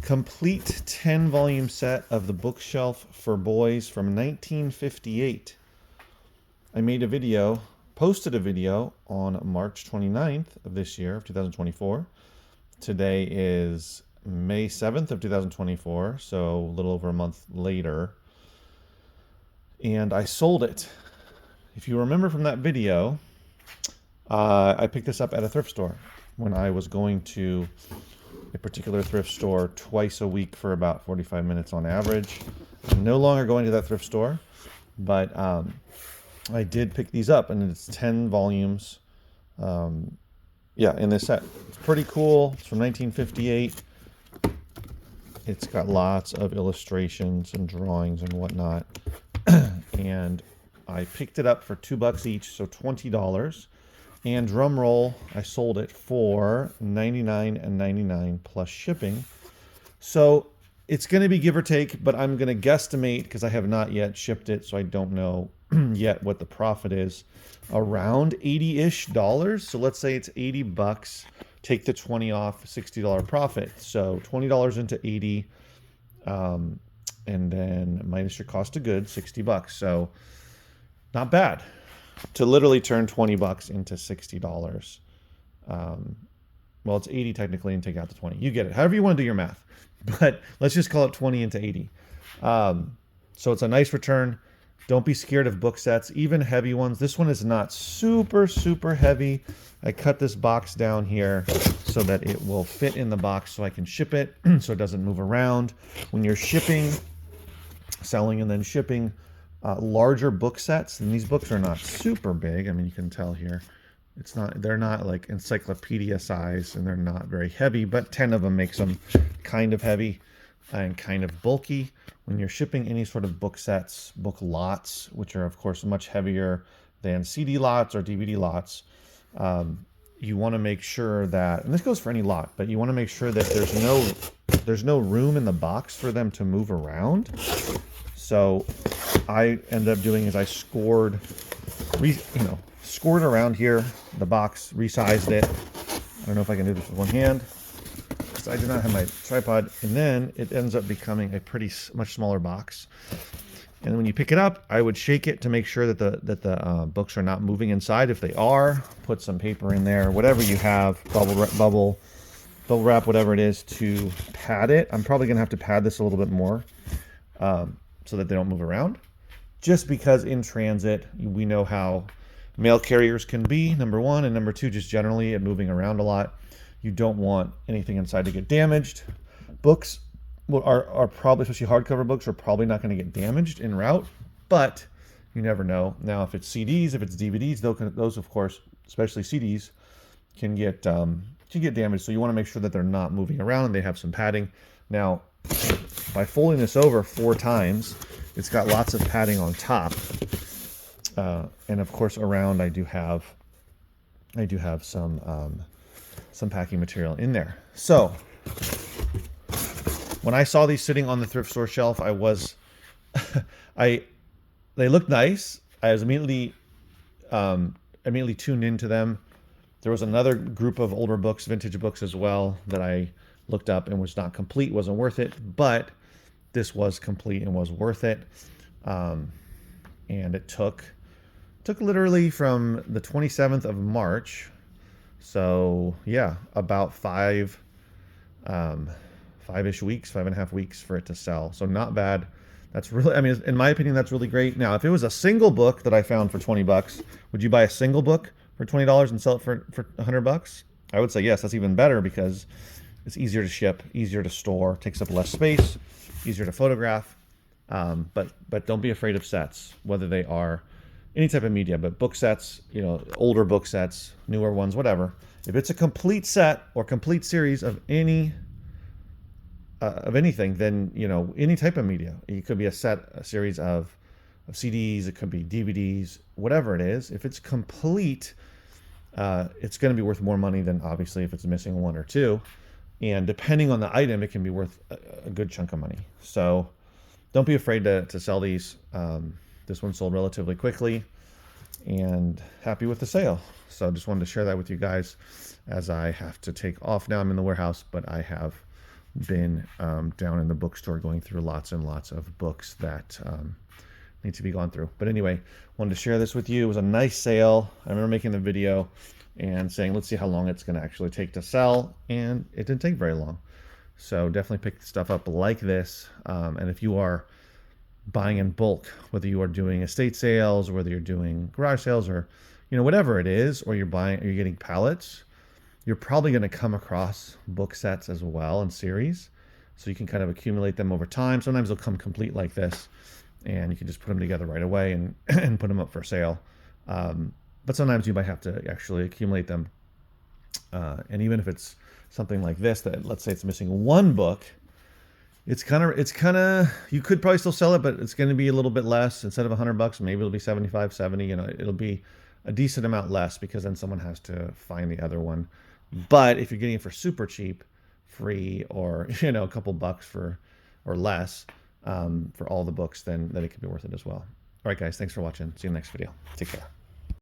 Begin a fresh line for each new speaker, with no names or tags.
complete 10 volume set of The Bookshelf for Boys from 1958. I made a video, posted a video on March 29th of this year, of 2024. Today is May 7th of 2024, so a little over a month later. And I sold it. If you remember from that video, I picked this up at a thrift store when I was going to a particular thrift store twice a week for about 45 minutes on average. I'm no longer going to that thrift store, but I did pick these up, and it's 10 volumes. In this set. It's pretty cool. It's from 1958. It's got lots of illustrations and drawings and whatnot. And I picked it up for $2 each, so $20. And drum roll, I sold it for $99.99 plus shipping. So it's going to be give or take, but I'm going to guesstimate, because I have not yet shipped it, so I don't know yet what the profit is, around $80-ish. So let's say it's $80. Take the 20 off, $60 profit. So $20 into 80, and then minus your cost of goods, $60. So not bad to literally turn $20 into $60. Well, it's 80 technically, and take out the 20. You get it. However you want to do your math, but let's just call it 20 into 80. So it's a nice return. Don't be scared of book sets, even heavy ones. This one is not super, super heavy. I cut this box down here so that it will fit in the box so I can ship it so it doesn't move around. When you're shipping, selling and then shipping larger book sets, and these books are not super big. I mean, you can tell here, they're not like encyclopedia size, and they're not very heavy, but 10 of them makes them kind of heavy and kind of bulky. When you're shipping any sort of book sets, book lots, which are of course much heavier than CD lots or DVD lots, you want to make sure that, and this goes for any lot, but you want to make sure that there's no room in the box for them to move around. So I ended up doing is I scored around here, the box, resized it. I don't know if I can do this with one hand, because I do not have my tripod. And then it ends up becoming a much smaller box. And when you pick it up, I would shake it to make sure that the books are not moving inside. If they are, put some paper in there, whatever you have, bubble wrap, whatever it is, to pad it. I'm probably going to have to pad this a little bit more so that they don't move around. Just because in transit, we know how mail carriers can be, number one, and number two, just generally it moving around a lot. You don't want anything inside to get damaged. Books are probably, especially hardcover books, are probably not going to get damaged en route, but you never know. Now, if it's CDs, if it's DVDs, those of course, especially CDs, can get damaged. So you want to make sure that they're not moving around and they have some padding. Now, by folding this over 4 times, it's got lots of padding on top, and of course around I do have some packing material in there. So when I saw these sitting on the thrift store shelf, they looked nice. I was immediately tuned into them. There was another group of older books, vintage books as well, that I looked up and was not complete, wasn't worth it, but this was complete and was worth it. And it took literally from the 27th of March. So yeah, about 5-ish weeks, 5.5 weeks for it to sell. So not bad. That's really, I mean, in my opinion, that's really great. Now, if it was a single book that I found for $20, would you buy a single book for $20 and sell it for $100? I would say yes. That's even better, because it's easier to ship, easier to store, takes up less space, easier to photograph. But don't be afraid of sets, whether they are any type of media, but book sets, older book sets, newer ones, whatever. If it's a complete set or complete series of anything, then, any type of media. It could be a series of CDs, it could be DVDs, whatever it is. If it's complete, it's going to be worth more money than obviously if it's missing 1 or 2. And depending on the item, it can be worth a good chunk of money. So don't be afraid to sell these. This one sold relatively quickly, and happy with the sale. So I just wanted to share that with you guys as I have to take off now. I'm in the warehouse, but I have been down in the bookstore going through lots and lots of books that need to be gone through. But anyway, wanted to share this with you. It was a nice sale. I remember making the video and saying, let's see how long it's going to actually take to sell. And it didn't take very long. So definitely pick stuff up like this. And if you are buying in bulk, whether you are doing estate sales, or whether you're doing garage sales, or whatever it is, or you're getting pallets, you're probably going to come across book sets as well in series. So you can kind of accumulate them over time. Sometimes they'll come complete like this, and you can just put them together right away and, and put them up for sale. But sometimes you might have to actually accumulate them. And even if it's something like this, that let's say it's missing one book, it's kind of, you could probably still sell it, but it's going to be a little bit less. Instead of $100, maybe it'll be 75, 70, it'll be a decent amount less, because then someone has to find the other one. But if you're getting it for super cheap, free, or a couple bucks or less for all the books, then it could be worth it as well. All right, guys, thanks for watching. See you in the next video. Take care.